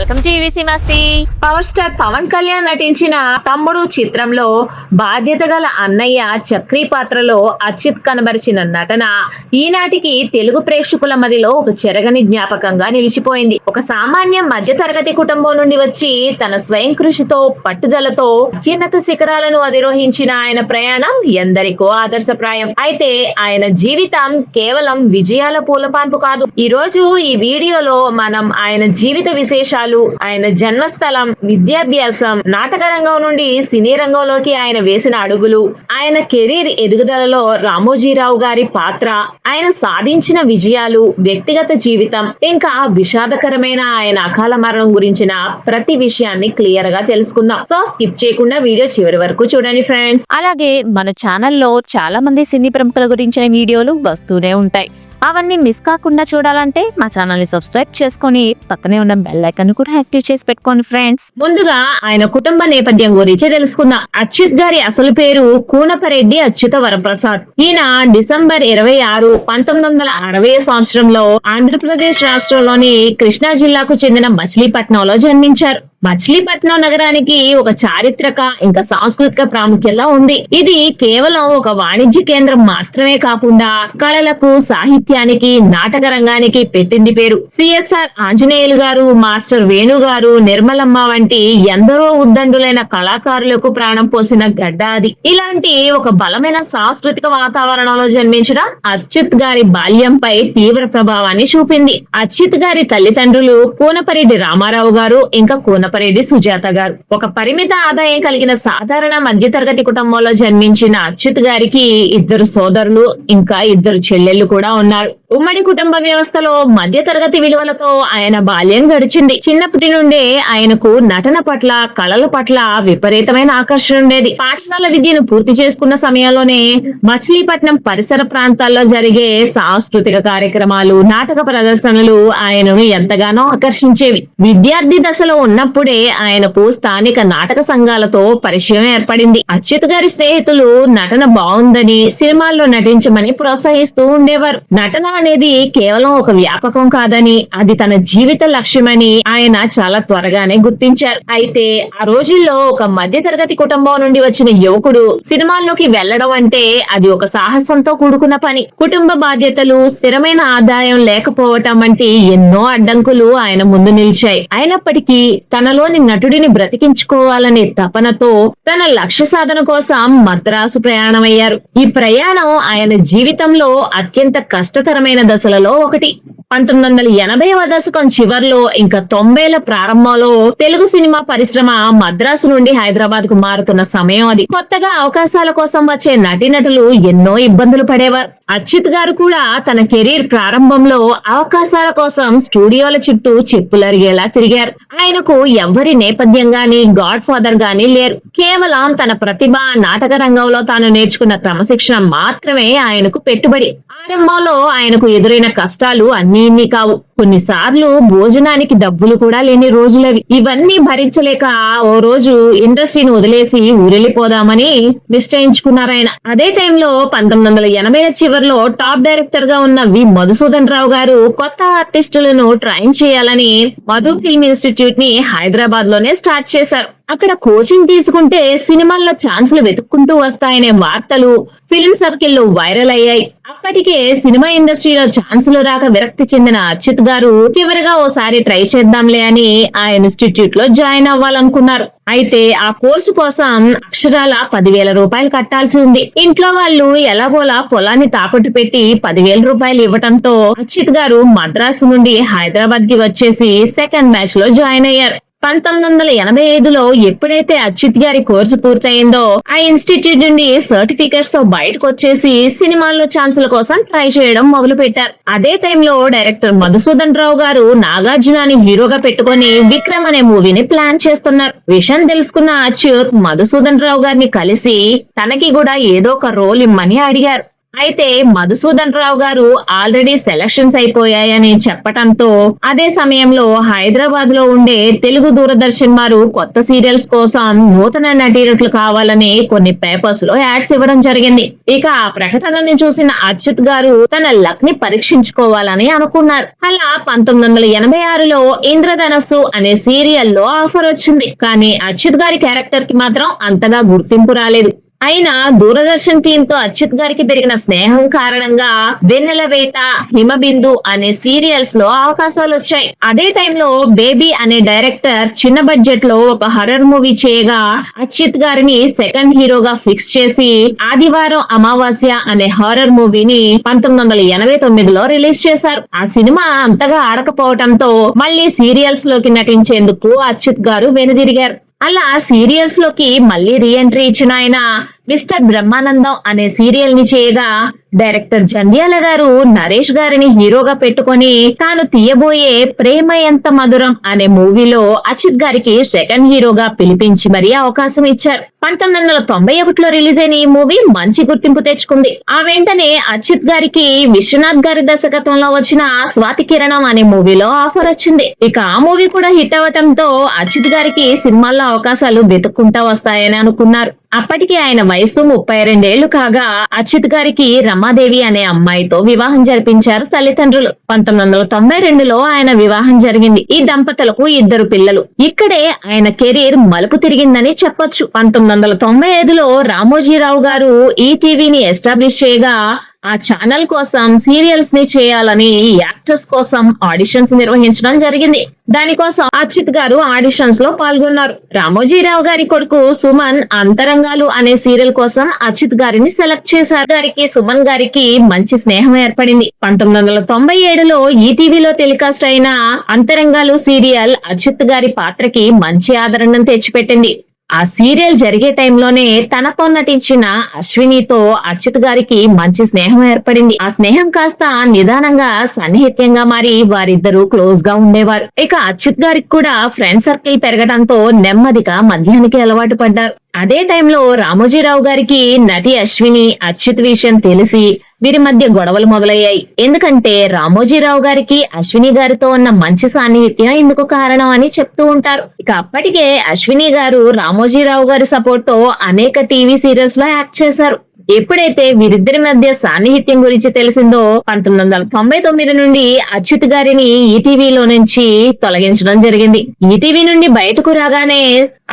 Welcome to EVC Masti. Power star Pawan Kalyan నటించిన తమ్ముడు చిత్రంలో బాధ్యత గల అన్నయ్య చక్రీ పాత్రలో అచ్యుత్ కనబరిచిన నటన ఈనాటికి తెలుగు ప్రేక్షకుల మదిలో ఒక చెరగని జ్ఞాపకంగా నిలిచిపోయింది. ఒక సామాన్య మధ్య తరగతి కుటుంబం నుండి వచ్చి తన స్వయం కృషితో పట్టుదలతో అత్యున్నత శిఖరాలను అధిరోహించిన ఆయన ప్రయాణం ఎందరికో ఆదర్శప్రాయం. అయితే ఆయన జీవితం కేవలం విజయాల పూలపాన్పు కాదు. ఈ రోజు ఈ వీడియోలో మనం ఆయన జీవిత విశేషాలు, ఆయన జన్మస్థలం, విద్యాభ్యాసం, నాటక రంగం నుండి సినీ రంగంలోకి ఆయన వేసిన అడుగులు, ఆయన కెరీర్ ఎదుగుదలలో రామోజీరావు గారి పాత్ర, ఆయన సాధించిన విజయాలు, వ్యక్తిగత జీవితం, ఇంకా విషాదకరమైన ఆయన అకాల మరణం గురించిన ప్రతి విషయాన్ని క్లియర్ గా తెలుసుకుందాం. సో స్కిప్ చేయకుండా వీడియో చివరి వరకు చూడండి ఫ్రెండ్స్. అలాగే మన ఛానల్లో చాలా మంది సినీ ప్రముఖుల గురించిన వీడియోలు వస్తూనే ఉంటాయి. అవన్నీ మిస్ కాకుండా చూడాలంటే మా ఛానల్ ని సబ్స్క్రైబ్ చేసుకొని పక్కనే ఉన్న బెల్ ఐకాన్ కూడా యాక్టివ్ చేసి పెట్టుకోండి ఫ్రెండ్స్. ముందుగా ఆయన కుటుంబ నేపథ్యం గురించి తెలుసుకుందాం. అచ్యుత్ గారి అసలు పేరు కూనపరెడ్డి అచ్యుత వరప్రసాద్. ఈయన డిసెంబర్ 26, 1960 సంవత్సరంలో ఆంధ్రప్రదేశ్ రాష్ట్రంలోని కృష్ణా జిల్లాకు చెందిన మచిలీపట్నంలో జన్మించారు. మచిలీపట్నం నగరానికి ఒక చారిత్రక ఇంకా సాంస్కృతిక ప్రాముఖ్యత ఉంది. ఇది కేవలం ఒక వాణిజ్య కేంద్రం మాత్రమే కాకుండా కళలకు, సాహిత్యానికి, నాటక రంగానికి పెట్టింది పేరు. సిఎస్ఆర్ ఆంజనేయులు గారు, మాస్టర్ వేణు గారు, నిర్మలమ్మ వంటి ఎందరో ఉద్దండులైన కళాకారులకు ప్రాణం పోసిన గడ్డ అది. ఇలాంటి ఒక బలమైన సాంస్కృతిక వాతావరణంలో జన్మించడం అచ్యుత్ గారి బాల్యంపై తీవ్ర ప్రభావాన్ని చూపింది. అచ్యుత్ గారి తల్లిదండ్రులు కూనపరెడ్డి రామారావు గారు ఇంకా కూనపరెడ్డి సుజాత గారు. ఒక పరిమిత ఆదాయం కలిగిన సాధారణ మధ్యతరగతి కుటుంబంలో జన్మించిన అచ్యుత్ గారికి 2 సోదరులు ఇంకా 2 చెల్లెళ్లు కూడా ఉన్నారు. ఉమ్మడి కుటుంబ వ్యవస్థలో మధ్యతరగతి విలువలతో ఆయన బాల్యం గడిచింది. చిన్నప్పటి నుండే ఆయనకు నటన పట్ల, కళల పట్ల విపరీతమైన ఆకర్షణ ఉండేది. పాఠశాల విద్యను పూర్తి చేసుకున్న సమయంలోనే మచిలీపట్నం పరిసర ప్రాంతాల్లో జరిగే సాంస్కృతిక కార్యక్రమాలు, నాటక ప్రదర్శనలు ఆయనను ఎంతగానో ఆకర్షించేవి. విద్యార్థి దశలో ఉన్నప్పుడే ఆయనకు స్థానిక నాటక సంఘాలతో పరిచయం ఏర్పడింది. అచ్యుత్ గారి స్నేహితులు నటన బాగుందని, సినిమాల్లో నటించమని ప్రోత్సహిస్తూ ఉండేవారు. నటన అనేది కేవలం ఒక వ్యాపకం కాదని, అది తన జీవిత లక్ష్యమని ఆయన చాలా త్వరగానే గుర్తించారు. అయితే ఆ రోజుల్లో ఒక మధ్య తరగతి కుటుంబం నుండి వచ్చిన యువకుడు సినిమాల్లోకి వెళ్లడం అంటే అది ఒక సాహసంతో కూడుకున్న పని. కుటుంబ బాధ్యతలు, స్థిరమైన ఆదాయం లేకపోవటం వంటి ఎన్నో అడ్డంకులు ఆయన ముందు నిలిచాయి. అయినప్పటికీ తనలోని నటుడిని బ్రతికించుకోవాలనే తపనతో తన లక్ష్య సాధన కోసం మద్రాసు ప్రయాణమయ్యారు. ఈ ప్రయాణం ఆయన జీవితంలో అత్యంత కష్టతరమైన దశలలో ఒకటి. 1980వ దశకం చివర్లో ఇంకా 90ల ప్రారంభంలో తెలుగు సినిమా పరిశ్రమ మద్రాసు నుండి హైదరాబాద్ కు మారుతున్న సమయం అది. కొత్తగా అవకాశాల కోసం వచ్చే నటీనటులు ఎన్నో ఇబ్బందులు పడేవారు. అచ్యుత్ గారు కూడా తన కెరీర్ ప్రారంభంలో అవకాశాల కోసం స్టూడియోల చుట్టూ చెప్పులరిగేలా తిరిగారు. ఆయనకు ఎవరి నేపథ్యం గాని, గాడ్ ఫాదర్ గాని లేరు. కేవలం తన ప్రతిభ, నాటక రంగంలో తాను నేర్చుకున్న క్రమశిక్షణ మాత్రమే ఆయనకు పెట్టుబడి. ఆరంభంలో ఆయనకు ఎదురైన కష్టాలు అన్ని కావు. కొన్నిసార్లు భోజనానికి డబ్బులు కూడా లేని రోజులవి. ఇవన్నీ భరించలేక ఓ రోజు ఇండస్ట్రీని వదిలేసి ఊరెళ్ళిపోదామని నిశ్చయించుకున్నారు ఆయన. అదే టైంలో 1980ల చివరిలో టాప్ డైరెక్టర్ గా ఉన్న వి మధుసూదన్ రావు గారు కొత్త ఆర్టిస్టులను ట్రైన్ చేయాలని మధు ఫిల్మ్ ఇన్స్టిట్యూట్ ని హైదరాబాద్ లోనే స్టార్ట్ చేశారు. అక్కడ కోచింగ్ తీసుకుంటే సినిమాల్లో ఛాన్సులు వెతుక్కుంటూ వస్తాయనే వార్తలు ఫిల్మ్ సర్కిల్లో వైరల్ అయ్యాయి. అప్పటికే సినిమా ఇండస్ట్రీలో ఛాన్సులు రాక విరక్తి చెందిన అచ్యుత్ గారు చివరిగా ఓసారి ట్రై చేద్దాంలే అని ఆ ఇన్స్టిట్యూట్ లో జాయిన్ అవ్వాలనుకున్నారు. అయితే ఆ కోర్సు కోసం అక్షరాల 10,000 రూపాయలు కట్టాల్సి ఉంది. ఇంట్లో వాళ్ళు ఎలాగోలా పొలాన్ని తాకట్టు పెట్టి 10,000 రూపాయలు ఇవ్వటంతో అచ్యుత్ గారు మద్రాసు నుండి హైదరాబాద్ కి వచ్చేసి సెకండ్ బ్యాచ్ లో జాయిన్ అయ్యారు. 1985లో ఎప్పుడైతే అచ్యుత్ గారి కోర్సు పూర్తయిందో ఆ ఇన్స్టిట్యూట్ నుండి సర్టిఫికెట్స్ తో బయటకు వచ్చేసి సినిమాల్లో ఛాన్సుల కోసం ట్రై చేయడం మొదలు పెట్టారు. అదే టైంలో డైరెక్టర్ మధుసూదన్ రావు గారు నాగార్జునాని హీరోగా పెట్టుకుని విక్రమ్ అనే మూవీని ప్లాన్ చేస్తున్నారు. విషయం తెలుసుకున్న అచ్యుత్ మధుసూదన్ రావు గారిని కలిసి తనకి కూడా ఏదో ఒక రోల్ ఇమ్మని అడిగారు. అయితే మధుసూదన్ రావు గారు ఆల్రెడీ సెలక్షన్స్ అయిపోయాయని చెప్పటంతో అదే సమయంలో హైదరాబాద్ లో ఉండే తెలుగు దూరదర్శన్ వారు కొత్త సీరియల్స్ కోసం నూతన నటీనటులు కావాలని కొన్ని పేపర్స్ లో యాడ్స్ ఇవ్వడం జరిగింది. ఇక ఆ ప్రకటనని చూసిన అచ్యుత్ గారు తన లక్ ని పరీక్షించుకోవాలని అనుకున్నారు. అలా 1986లో ఇంద్రధనస్సు అనే సీరియల్లో ఆఫర్ వచ్చింది. కానీ అచ్యుత్ గారి క్యారెక్టర్ కి మాత్రం అంతగా గుర్తింపు రాలేదు. అయినా దూరదర్శన్ టీమ్ తో అచ్యుత్ గారికి పెరిగిన స్నేహం కారణంగా వెన్నెల వేట, హిమబిందు అనే సీరియల్స్ లో అవకాశాలు వచ్చాయి. అదే టైంలో బేబీ అనే డైరెక్టర్ చిన్న బడ్జెట్ లో ఒక హర్రర్ మూవీ చేయగా అచ్యుత్ గారిని సెకండ్ హీరోగా ఫిక్స్ చేసి ఆదివారం అమావాస్య అనే హారర్ మూవీని 1989లో రిలీజ్ చేశారు. ఆ సినిమా అంతగా ఆడకపోవడంతో మళ్ళీ సీరియల్స్ లోకి నటించేందుకు అచ్యుత్ గారు వెనుదిరిగారు. అలా సీరియల్స్ లోకి మళ్ళీ రీ ఎంట్రీ ఇచ్చిన ఆయన మిస్టర్ బ్రహ్మానందం అనే సీరియల్ ని చేయగా డైరెక్టర్ జంధ్యాల గారు నరేష్ గారిని హీరోగా పెట్టుకొని తాను తీయబోయే ప్రేమ ఎంత మధురం అనే మూవీలో అచ్యుత్ గారికి సెకండ్ హీరోగా పిలిపించి మరీ అవకాశం ఇచ్చారు. 1991లో రిలీజ్ అయిన ఈ మూవీ మంచి గుర్తింపు తెచ్చుకుంది. ఆ వెంటనే అచ్యుత్ గారికి విశ్వనాథ్ గారి దర్శకత్వంలో వచ్చిన స్వాతి కిరణం అనే మూవీలో ఆఫర్ వచ్చింది. ఇక ఆ మూవీ కూడా హిట్ అవ్వటంతో అచ్యుత్ గారికి సినిమాల్లో అవకాశాలు వెతుక్కుంటా వస్తాయని అనుకున్నారు. అప్పటికి ఆయన వయసు 32 ఏళ్లు కాగా అచ్యుత్ గారికి రమాదేవి అనే అమ్మాయితో వివాహం జరిపించారు తల్లిదండ్రులు. 1992లో ఆయన వివాహం జరిగింది. ఈ దంపతులకు 2 పిల్లలు. ఇక్కడే ఆయన కెరీర్ మలుపు తిరిగిందని చెప్పొచ్చు. 1995లో రామోజీరావు గారు ఈటీవీని ఎస్టాబ్లిష్ చేయగా ఆ ఛానల్ కోసం సీరియల్స్ ని చేయాలని యాక్టర్స్ కోసం ఆడిషన్స్ నిర్వహించడం జరిగింది. దానికోసం అచ్యుత్ గారు ఆడిషన్స్ లో పాల్గొన్నారు. రామోజీరావు గారి కొడుకు సుమన్ అంతరంగాలు అనే సీరియల్ కోసం అచ్యుత్ గారిని సెలెక్ట్ చేశారు. గారికి సుమన్ గారికి మంచి స్నేహం ఏర్పడింది. 1997లో ఈటీవీలో టెలికాస్ట్ అయిన అంతరంగాలు సీరియల్ అచ్యుత్ గారి పాత్రకి మంచి ఆదరణను తెచ్చిపెట్టింది. ఆ సీరియల్ జరిగే టైంలోనే తనతో నటించిన అశ్వినితో అచ్యుత్ గారికి మంచి స్నేహం ఏర్పడింది. ఆ స్నేహం కాస్త నిదానంగా సన్నిహిత్యంగా మారి వారిద్దరూ క్లోజ్ గా ఉండేవారు. ఇక అచ్యుత్ గారికి కూడా ఫ్రెండ్ సర్కిల్ పెరగడంతో నెమ్మదిగా మద్యానికి అలవాటు పడ్డారు. అదే టైంలో రామోజీరావు గారికి నటి అశ్విని అచ్యుత్ విషయం తెలిసి వీరి మధ్య గొడవలు మొదలయ్యాయి. ఎందుకంటే రామోజీరావు గారికి అశ్విని గారితో ఉన్న మంచి సాన్నిహిత్యం ఇందుకు కారణం అని చెప్తూ ఉంటారు. ఇక అప్పటికే అశ్విని గారు రామోజీరావు గారి సపోర్ట్ తో అనేక టీవీ సీరియల్స్ లో యాక్ట్ చేశారు. ఎప్పుడైతే వీరిద్దరి మధ్య సాన్నిహిత్యం గురించి తెలిసిందో 1999 నుండి అచ్యుత్ గారిని ఈటీవీలో నుంచి తొలగించడం జరిగింది. ఈటీవీ నుండి బయటకు రాగానే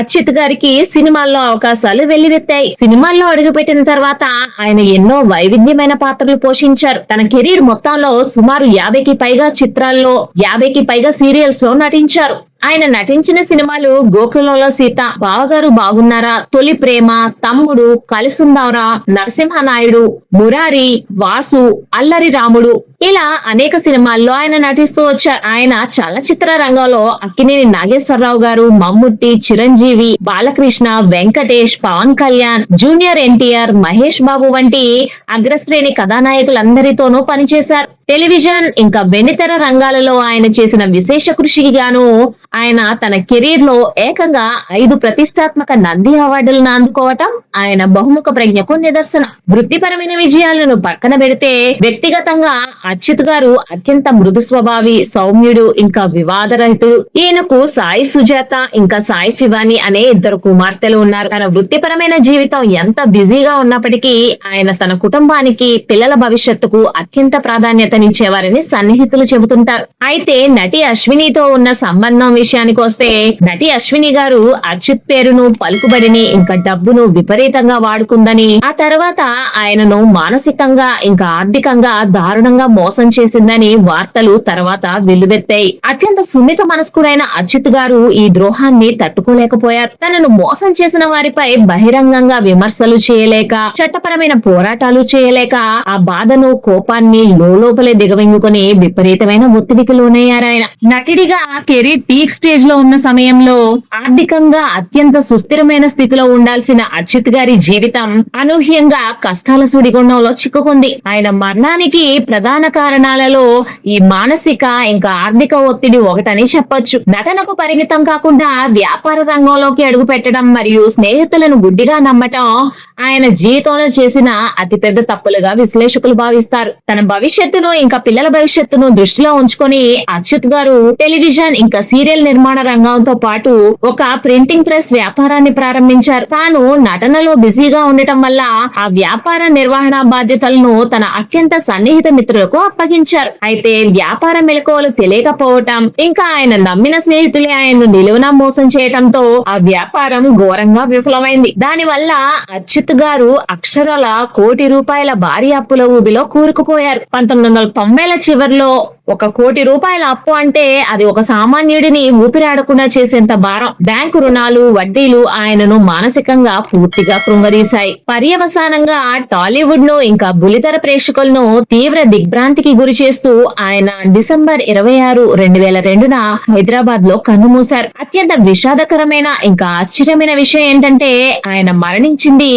అచ్యుత్ గారికి సినిమాల్లో అవకాశాలు వెల్లువెత్తాయి. సినిమాల్లో అడుగుపెట్టిన తర్వాత ఆయన ఎన్నో వైవిధ్యమైన పాత్రలు పోషించారు. తన కెరీర్ మొత్తంలో సుమారు 50కి పైగా చిత్రాల్లో 50కి పైగా సీరియల్స్ లో నటించారు. ఆయన నటించిన సినిమాలు గోకులంలో సీత, బావగారు బాగున్నారా, తొలి ప్రేమ, తమ్ముడు, కలిసుందావరా, నరసింహనాయుడు, మురారి, వాసు, అల్లరి రాముడు ఇలా అనేక సినిమాల్లో ఆయన నటిస్తూ వచ్చారు. ఆయన చలనచిత్ర రంగంలో అక్కినేని నాగేశ్వరరావు గారు, మమ్ముట్టి, చిరంజీవి, బాలకృష్ణ, వెంకటేష్, పవన్ కళ్యాణ్, జూనియర్ ఎన్టీఆర్, మహేష్ బాబు వంటి అగ్రశ్రేణి కథానాయకులందరితోనూ పనిచేశారు. టెలివిజన్ ఇంకా వెండితెర రంగాలలో ఆయన చేసిన విశేష కృషికి గాను ఆయన తన కెరీర్ లో ఏకంగా 5 ప్రతిష్టాత్మక నంది అవార్డులను అందుకోవటం ఆయన బహుముఖ ప్రజ్ఞకు నిదర్శనం. వృత్తిపరమైన విజయాలను పక్కన పెడితే వ్యక్తిగతంగా అచ్యుత్ గారు అత్యంత మృదు స్వభావి, సౌమ్యుడు, ఇంకా వివాదరహితుడు. ఈయనకు సాయి సుజాత ఇంకా సాయి శివాని అనే 2 కుమార్తెలు ఉన్నారు. తన వృత్తిపరమైన జీవితం ఎంత బిజీగా ఉన్నప్పటికీ ఆయన తన కుటుంబానికి, పిల్లల భవిష్యత్తుకు అత్యంత ప్రాధాన్యతనిచ్చేవారని సన్నిహితులు చెబుతుంటారు. అయితే నటి అశ్వినితో ఉన్న సంబంధం విషయానికి వస్తే నటి అశ్విని గారు అచ్యుత్ పేరును, పలుకుబడిని ఇంకా డబ్బును విపరీతంగా వాడుకుందని, ఆ తర్వాత ఆయనను మానసికంగా ఇంకా ఆర్థికంగా దారుణంగా మోసం చేసిందని వార్తలు తర్వాత వెల్లువెత్తాయి. అత్యంత సున్నిత మనస్కుడైన అచ్యుత్ గారు ఈ ద్రోహాన్ని తట్టుకోలేకపోయారు. తనను మోసం చేసిన వారిపై బహిరంగంగా విమర్శలు చేయలేక, చట్టపరమైన పోరాటాలు చేయలేక ఆ బాధను, కోపాన్ని లోపలే దిగవెంగుకొని విపరీతమైన ఒత్తిడికి లోనయ్యారాయన. నటుడిగా కెరీర్ పీక్స్ పీక్ స్టేజ్ లో ఉన్న సమయంలో ఆర్థికంగా అత్యంత సుస్థిరమైన స్థితిలో ఉండాల్సిన అచ్యుత్ గారి జీవితం అనూహ్యంగా కష్టాల సుడిగుండంలో చిక్కుకుంది. ఆయన మరణానికి ప్రధాన కారణాలలో ఈ మానసిక ఇంకా ఆర్థిక ఒత్తిడి ఒకటని చెప్పొచ్చు. నటనకు పరిమితం కాకుండా వ్యాపార రంగంలోకి అడుగు పెట్టడం మరియు స్నేహితులను గుడ్డిగా నమ్మటం ఆయన జీవితంలో చేసిన అతిపెద్ద తప్పులుగా విశ్లేషకులు భావిస్తారు. తన భవిష్యత్తును ఇంకా పిల్లల భవిష్యత్తును దృష్టిలో ఉంచుకొని అచ్యుత్ గారు టెలివిజన్ ఇంకా సీరియల్ నిర్మాణ రంగంతో పాటు ఒక ప్రింటింగ్ ప్రెస్ వ్యాపారాన్ని ప్రారంభించారు. తాను నటనలో బిజీగా ఉండటం వల్ల ఆ వ్యాపార నిర్వహణ బాధ్యతలను తన అత్యంత సన్నిహిత మిత్రులకు అప్పగించారు. అయితే వ్యాపార మెలకువలు తెలియకపోవటం ఇంకా ఆయన నమ్మిన స్నేహితులే ఆయన్ను నిలువునా మోసం చేయటంతో ఆ వ్యాపారం ఘోరంగా విఫలమైంది. దానివల్ల అచ్యుత్ గారు అక్షరాల ₹1,00,00,000 భారీ అప్పుల ఊబిలో కూరుకుపోయారు. 1990ల చివరిలో ₹1 కోటి అప్పు అంటే అది ఒక సామాన్యుడిని ఊపిరాడకుండా చేసేంత భారం. బ్యాంకు రుణాలు, వడ్డీలు ఆయనను మానసికంగా పూర్తిగా కృంగదీశాయి. పర్యవసానంగా టాలీవుడ్ ను ఇంకా బుల్లితెర ప్రేక్షకులను తీవ్ర దిగ్భ్రాంతికి గురి చేస్తూ ఆయన డిసెంబర్ 26, 2002న హైదరాబాద్ లో కన్నుమూశారు. అత్యంత విషాదకరమైన ఇంకా ఆశ్చర్యమైన విషయం ఏంటంటే ఆయన మరణించింది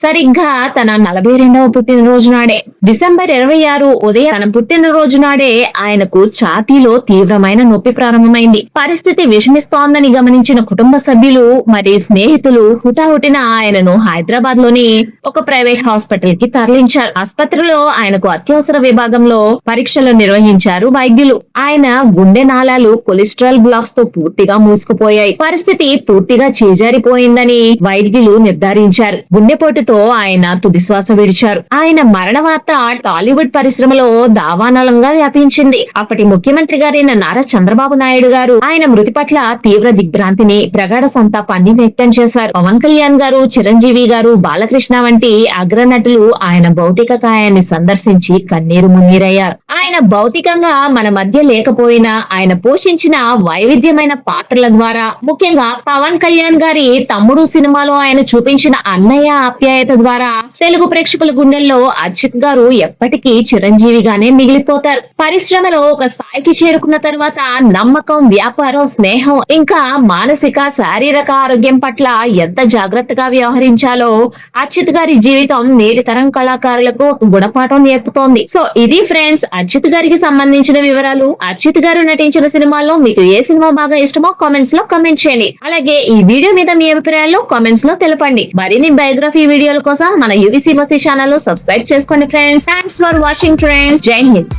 సరిగ్గా తన 42వ పుట్టినరోజు నాడే. డిసెంబర్ 26 ఉదయం తన పుట్టినరోజు నాడే ఆయనకు ఛాతీలో తీవ్రమైన నొప్పి ప్రారంభమైంది. పరిస్థితి విషమిస్తోందని గమనించిన కుటుంబ సభ్యులు మరియు స్నేహితులు హుటాహుటిన ఆయనను హైదరాబాద్ లోని ఒక ప్రైవేట్ హాస్పిటల్ కి తరలించారు. ఆసుపత్రిలో ఆయనకు అత్యవసర విభాగంలో పరీక్షలు నిర్వహించారు వైద్యులు. ఆయన గుండె నాళాలు కొలెస్ట్రాల్ బ్లాక్స్ తో పూర్తిగా మూసుకుపోయాయి. పరిస్థితి పూర్తిగా చేజారిపోయిందని వైద్యులు నిర్ధారించారు. గుండెపోటుతో ఆయన తుదిశ్వాస విడిచారు. ఆయన మరణ వార్త టాలీవుడ్ పరిశ్రమలో దావానలంగా వ్యాపించింది. అప్పటి ముఖ్యమంత్రి గారైన నారా చంద్రబాబు నాయుడు గారు ఆయన మృతి పట్ల తీవ్ర దిగ్భ్రాంతిని, ప్రగాఢ సంతాపాన్ని వ్యక్తం చేశారు. పవన్ కళ్యాణ్ గారు, చిరంజీవి గారు, బాలకృష్ణ వంటి అగ్రనటులు ఆయన భౌతిక కాయాన్ని సందర్శించి కన్నీరు మున్నీరయ్యారు. ఆయన భౌతికంగా మన మధ్య లేకపోయినా ఆయన పోషించిన వైవిధ్యమైన పాత్రల ద్వారా, ముఖ్యంగా పవన్ కళ్యాణ్ గారి తమ్ముడు సినిమాలో ఆయన చూపించిన అన్నయ్య ఆప్యాయత ద్వారా తెలుగు ప్రేక్షకుల గుండెల్లో అచ్యుత్ గారు ఎప్పటికీ చిరంజీవిగానే మిగిలిపోతారు. పరిశ్రమలో ఒక స్థాయికి చేరుకున్న తర్వాత నమ్మకం, వ్యాపారం, స్నేహం ఇంకా మానసిక, శారీరక ఆరోగ్యం పట్ల ఎంత జాగ్రత్తగా వ్యవహరించాలో అచ్యుత్ గారి జీవితం నేటి తరం కళాకారులకు గుణపాఠం నేర్పుతోంది. సో ఇది ఫ్రెండ్స్ అచ్యుత్ గారికి సంబంధించిన వివరాలు. అచ్యుత్ గారు నటించిన సినిమాల్లో మీకు ఏ సినిమా బాగా ఇష్టమో కామెంట్స్ లో కామెంట్ చేయండి. అలాగే ఈ వీడియో మీద మీ అభిప్రాయాలు కామెంట్స్ లో తెలపండి. మరిన్ని బయోగ్రఫీ వీడియోల కోసం మన యూవీసీ మసీ ఛానల్ సబ్స్క్రైబ్ చేసుకోండి friends. Thanks for watching friends. జై హింద్.